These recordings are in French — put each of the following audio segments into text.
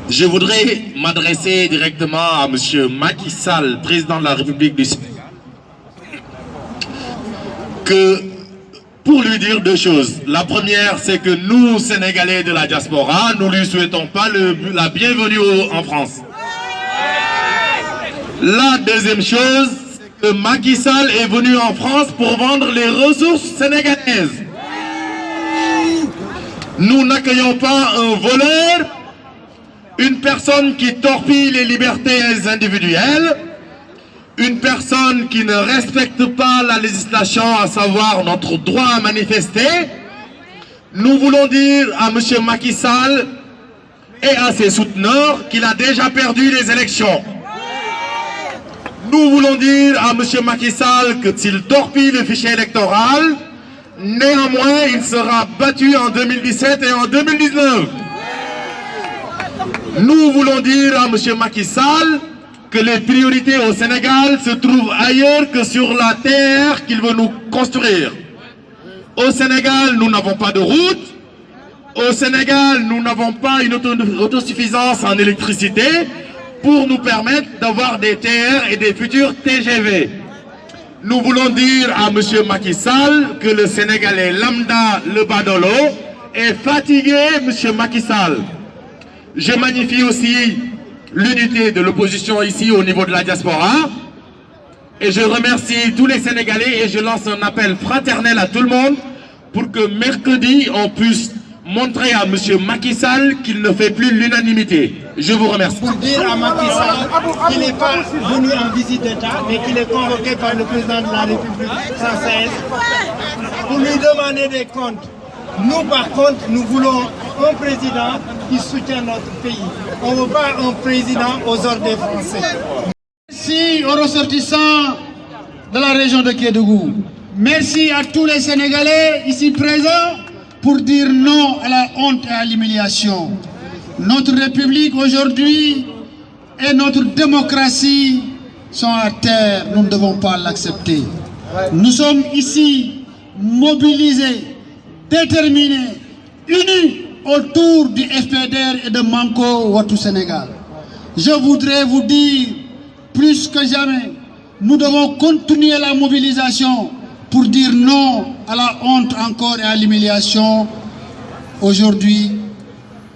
Je voudrais m'adresser directement à M. Macky Sall, président de la République du Sénégal, pour lui dire deux choses. La première, c'est que nous, Sénégalais de la diaspora, nous ne lui souhaitons pas la bienvenue en France. La deuxième chose, c'est que Macky Sall est venu en France pour vendre les ressources sénégalaises. Nous n'accueillons pas un voleur, une personne qui torpille les libertés individuelles, une personne qui ne respecte pas la législation, à savoir notre droit à manifester. Nous voulons dire à M. Macky Sall et à ses souteneurs qu'il a déjà perdu les élections. Nous voulons dire à M. Macky Sall que s'il torpille le fichier électoral, néanmoins il sera battu en 2017 et en 2019. Nous voulons dire à M. Macky Sall que les priorités au Sénégal se trouvent ailleurs que sur la terre qu'il veut nous construire. Au Sénégal, nous n'avons pas de route. Au Sénégal, nous n'avons pas une autosuffisance en électricité pour nous permettre d'avoir des TR et des futurs TGV. Nous voulons dire à M. Macky Sall que le Sénégalais lambda, le badolo, est fatigué, M. Macky Sall. Je magnifie aussi l'unité de l'opposition ici au niveau de la diaspora. Et je remercie tous les Sénégalais et je lance un appel fraternel à tout le monde pour que mercredi, on puisse montrer à M. Macky Sall qu'il ne fait plus l'unanimité. Je vous remercie. Pour dire à Macky Sall qu'il n'est pas venu en visite d'État, mais qu'il est convoqué par le président de la République française pour lui demander des comptes. Nous, par contre, nous voulons un président qui soutient notre pays. On ne veut pas un président aux ordres des Français. Merci aux ressortissants de la région de Kédougou. Merci à tous les Sénégalais ici présents pour dire non à la honte et à l'humiliation. Notre République aujourd'hui et notre démocratie sont à terre. Nous ne devons pas l'accepter. Nous sommes ici mobilisés, déterminés, unis autour du FPDR et de Manko Wattu Sénégal. Je voudrais vous dire, plus que jamais, nous devons continuer la mobilisation pour dire non à la honte encore et à l'humiliation aujourd'hui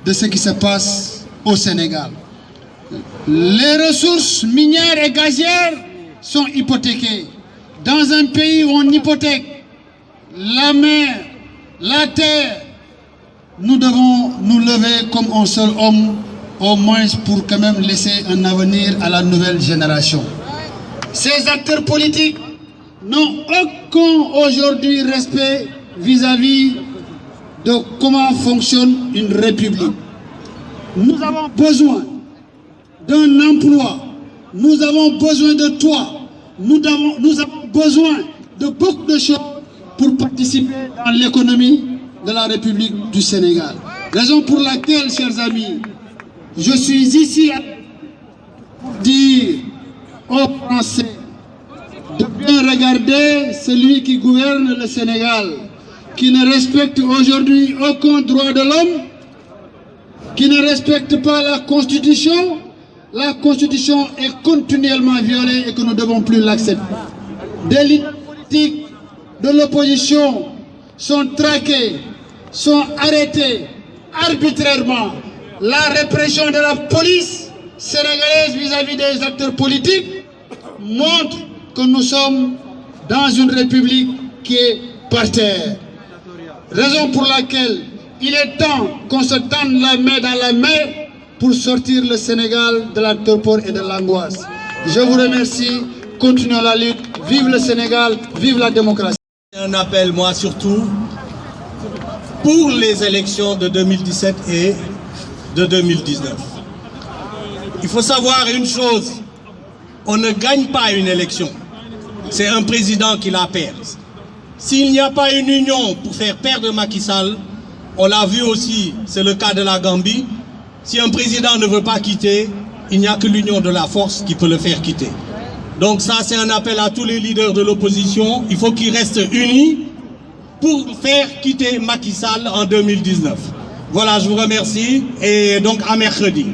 de ce qui se passe au Sénégal. Les ressources minières et gazières sont hypothéquées. Dans un pays où on hypothèque la mer, la terre, nous devons nous lever comme un seul homme, au moins pour quand même laisser un avenir à la nouvelle génération. Ces acteurs politiques n'ont aucun aujourd'hui respect vis-à-vis de comment fonctionne une république. Nous avons besoin d'un emploi, nous avons besoin de toi, nous avons besoin de beaucoup de choses pour participer dans l'économie de la République du Sénégal. Raison pour laquelle, chers amis, je suis ici pour dire aux Français de bien regarder celui qui gouverne le Sénégal, qui ne respecte aujourd'hui aucun droit de l'homme, qui ne respecte pas la Constitution. La Constitution est continuellement violée et que nous ne devons plus l'accepter. Des leaders politiques de l'opposition sont traqués, sont arrêtés arbitrairement. La répression de la police sénégalaise vis-à-vis des acteurs politiques montre que nous sommes dans une république qui est par terre. Raison pour laquelle il est temps qu'on se tende la main dans la main pour sortir le Sénégal de la torpeur et de l'angoisse. Je vous remercie, continuons la lutte, vive le Sénégal, vive la démocratie. Un appel, moi surtout, pour les élections de 2017 et de 2019. Il faut savoir une chose, on ne gagne pas une élection, c'est un président qui la perd. S'il n'y a pas une union pour faire perdre Macky Sall, on l'a vu aussi, c'est le cas de la Gambie, si un président ne veut pas quitter, il n'y a que l'union de la force qui peut le faire quitter. Donc ça, c'est un appel à tous les leaders de l'opposition. Il faut qu'ils restent unis pour faire quitter Macky Sall en 2019. Voilà, je vous remercie et donc à mercredi.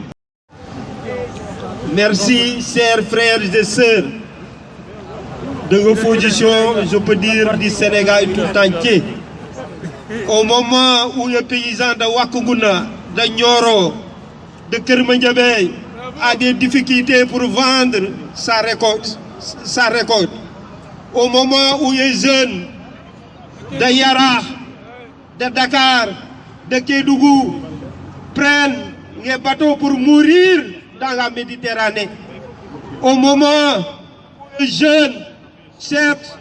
Merci, chers frères et sœurs de l'opposition, je peux dire du Sénégal tout entier. Au moment où les paysans de Wakuguna, de Nyoro, de Kermandiabé a des difficultés pour vendre sa récolte, au moment où les jeunes de Yara, de Dakar, de Kédougou prennent les bateaux pour mourir dans la Méditerranée, au moment où les jeunes cherchent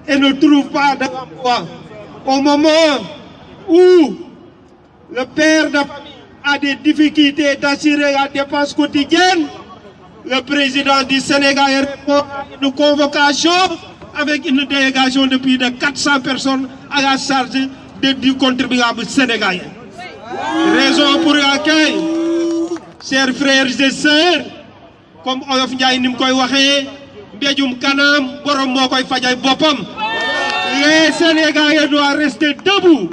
et ne trouvent pas d'emploi, au moment où le père de famille a des difficultés d'assurer la dépense quotidienne, le président du Sénégal répond à une convocation avec une délégation de plus de 400 personnes à la charge du contribuable sénégalais. Raison pour laquelle, chers frères et sœurs, comme Olof Ndiaye ni mu koy waxee, mbéjum kanam borom moo koy fajay boppam. Les Sénégalais doivent rester debout,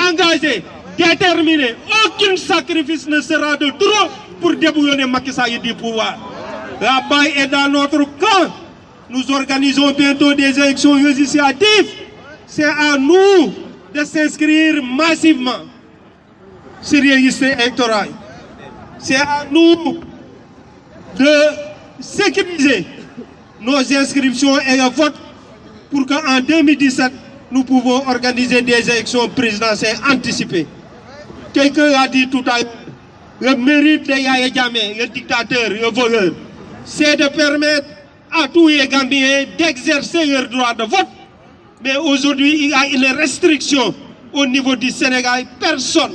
engagés, déterminés. Aucun sacrifice ne sera de trop pour débouillonner Macky Sall du pouvoir. La balle est dans notre camp. Nous organisons bientôt des élections législatives. C'est à nous de s'inscrire massivement sur les listes électorales. C'est à nous de sécuriser nos inscriptions et le vote pour qu'en 2017, nous pouvons organiser des élections présidentielles anticipées. Quelqu'un a dit tout à l'heure, le mérite de Yaya Jammeh, le dictateur, le voleur, c'est de permettre à tous les Gambiens d'exercer leur droit de vote. Mais aujourd'hui, il y a une restriction au niveau du Sénégal. Personne,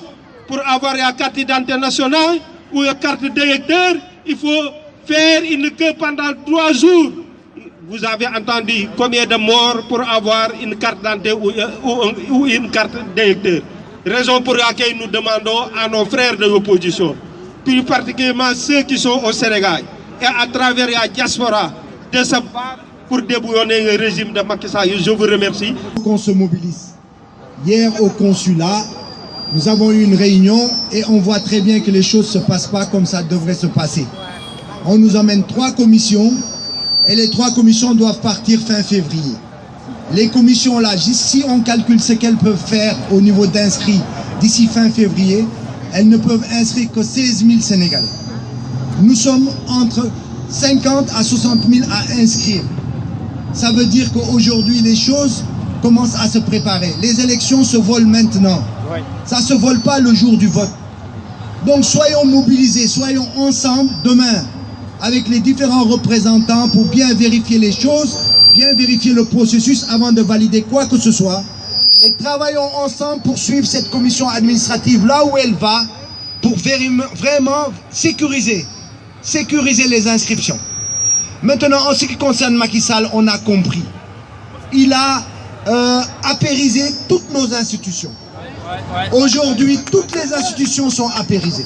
pour avoir la carte d'identité nationale ou la carte d'électeur, il faut faire une queue pendant 3 jours. Vous avez entendu combien de morts pour avoir une carte d'identité ou une carte d'électeur. Raison pour laquelle nous demandons à nos frères de l'opposition, plus particulièrement ceux qui sont au Sénégal et à travers la diaspora, de se battre pour débouillonner le régime de Macky Sall. Je vous remercie. Qu'on se mobilise. Hier au consulat, nous avons eu une réunion et on voit très bien que les choses ne se passent pas comme ça devrait se passer. On nous emmène 3 commissions et les 3 commissions doivent partir fin février. Les commissions là, si on calcule ce qu'elles peuvent faire au niveau d'inscrits d'ici fin février, elles ne peuvent inscrire que 16 000 Sénégalais. Nous sommes entre 50 à 60 000 à inscrire. Ça veut dire qu'aujourd'hui, les choses commencent à se préparer. Les élections se volent maintenant. Ça ne se vole pas le jour du vote. Donc soyons mobilisés, soyons ensemble demain avec les différents représentants pour bien vérifier les choses, bien vérifier le processus avant de valider quoi que ce soit. Et travaillons ensemble pour suivre cette commission administrative là où elle va pour vraiment sécuriser les inscriptions. Maintenant, en ce qui concerne Macky Sall, on a compris. Il a apérisé toutes nos institutions. Aujourd'hui, toutes les institutions sont apérisées.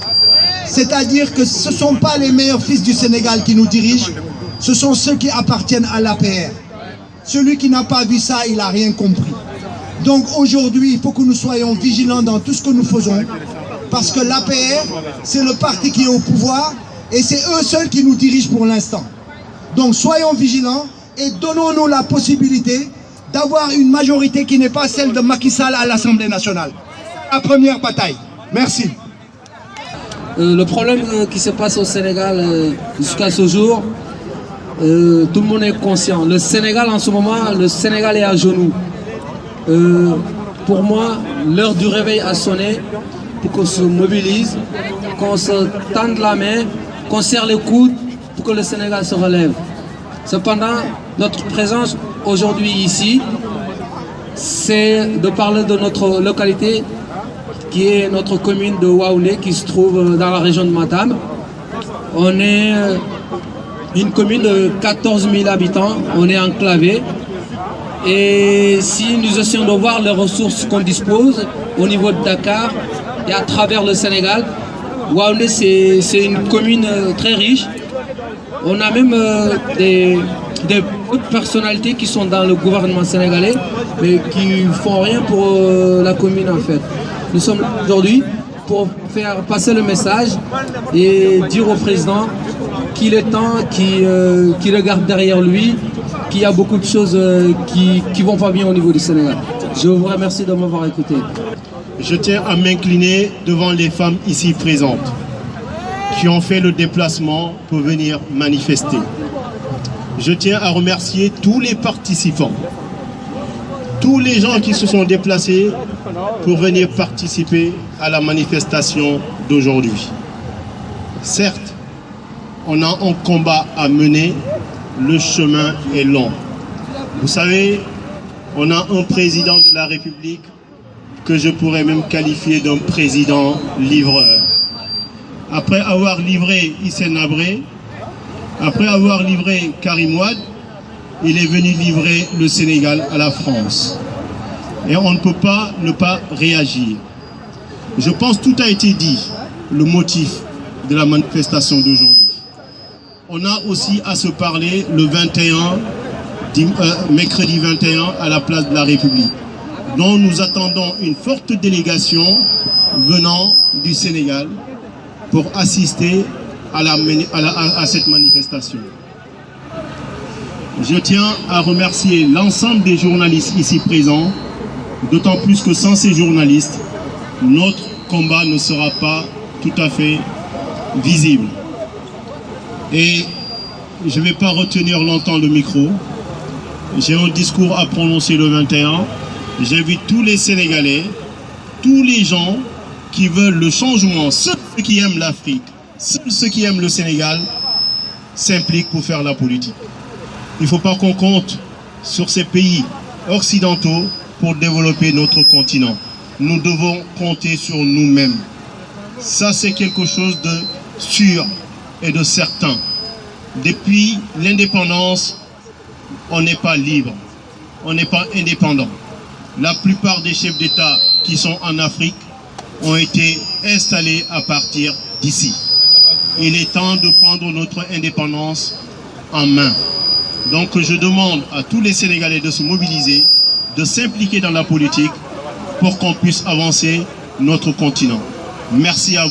C'est-à-dire que ce ne sont pas les meilleurs fils du Sénégal qui nous dirigent, ce sont ceux qui appartiennent à l'APR. Celui qui n'a pas vu ça, il n'a rien compris. Donc aujourd'hui, il faut que nous soyons vigilants dans tout ce que nous faisons, parce que l'APR, c'est le parti qui est au pouvoir, et c'est eux seuls qui nous dirigent pour l'instant. Donc soyons vigilants et donnons-nous la possibilité d'avoir une majorité qui n'est pas celle de Macky Sall à l'Assemblée nationale. La première bataille. Merci. Le problème qui se passe au Sénégal jusqu'à ce jour, tout le monde est conscient. Le Sénégal en ce moment, le Sénégal est à genoux. Pour moi, l'heure du réveil a sonné pour qu'on se mobilise, qu'on se tende la main, qu'on serre les coudes pour que le Sénégal se relève. Cependant, notre présence aujourd'hui ici, c'est de parler de notre localité qui est notre commune de Waoundé qui se trouve dans la région de Matam. On est une commune de 14 000 habitants, on est enclavé. Et si nous essayons de voir les ressources qu'on dispose au niveau de Dakar et à travers le Sénégal, Waoundé c'est une commune très riche. On a même des hautes personnalités qui sont dans le gouvernement sénégalais, mais qui ne font rien pour la commune en fait. Nous sommes là aujourd'hui pour faire passer le message et dire au président qu'il est temps qu'il regarde derrière lui, qu'il y a beaucoup de choses qui vont pas bien au niveau du Sénégal. Je vous remercie de m'avoir écouté. Je tiens à m'incliner devant les femmes ici présentes qui ont fait le déplacement pour venir manifester. Je tiens à remercier tous les participants, tous les gens qui se sont déplacés pour venir participer à la manifestation d'aujourd'hui. Certes, on a un combat à mener, le chemin est long. Vous savez, on a un président de la République que je pourrais même qualifier d'un président livreur. Après avoir livré Hissène Habré, après avoir livré Karim Wade, il est venu livrer le Sénégal à la France. Et on ne peut pas ne pas réagir. Je pense que tout a été dit, le motif de la manifestation d'aujourd'hui. On a aussi à se parler le 21, mercredi 21 à la place de la République, dont nous attendons une forte délégation venant du Sénégal pour assister à cette manifestation. Je tiens à remercier l'ensemble des journalistes ici présents, d'autant plus que sans ces journalistes, notre combat ne sera pas tout à fait visible. Et je ne vais pas retenir longtemps le micro. J'ai un discours à prononcer le 21. J'invite tous les Sénégalais, tous les gens qui veulent le changement, ceux qui aiment l'Afrique, ceux qui aiment le Sénégal, s'impliquent pour faire la politique. Il ne faut pas qu'on compte sur ces pays occidentaux pour développer notre continent. Nous devons compter sur nous-mêmes. Ça, c'est quelque chose de sûr et de certain. Depuis l'indépendance, on n'est pas libre, on n'est pas indépendant. La plupart des chefs d'État qui sont en Afrique ont été installés à partir d'ici. Il est temps de prendre notre indépendance en main. Donc je demande à tous les Sénégalais de se mobiliser, de s'impliquer dans la politique pour qu'on puisse avancer notre continent. Merci à vous.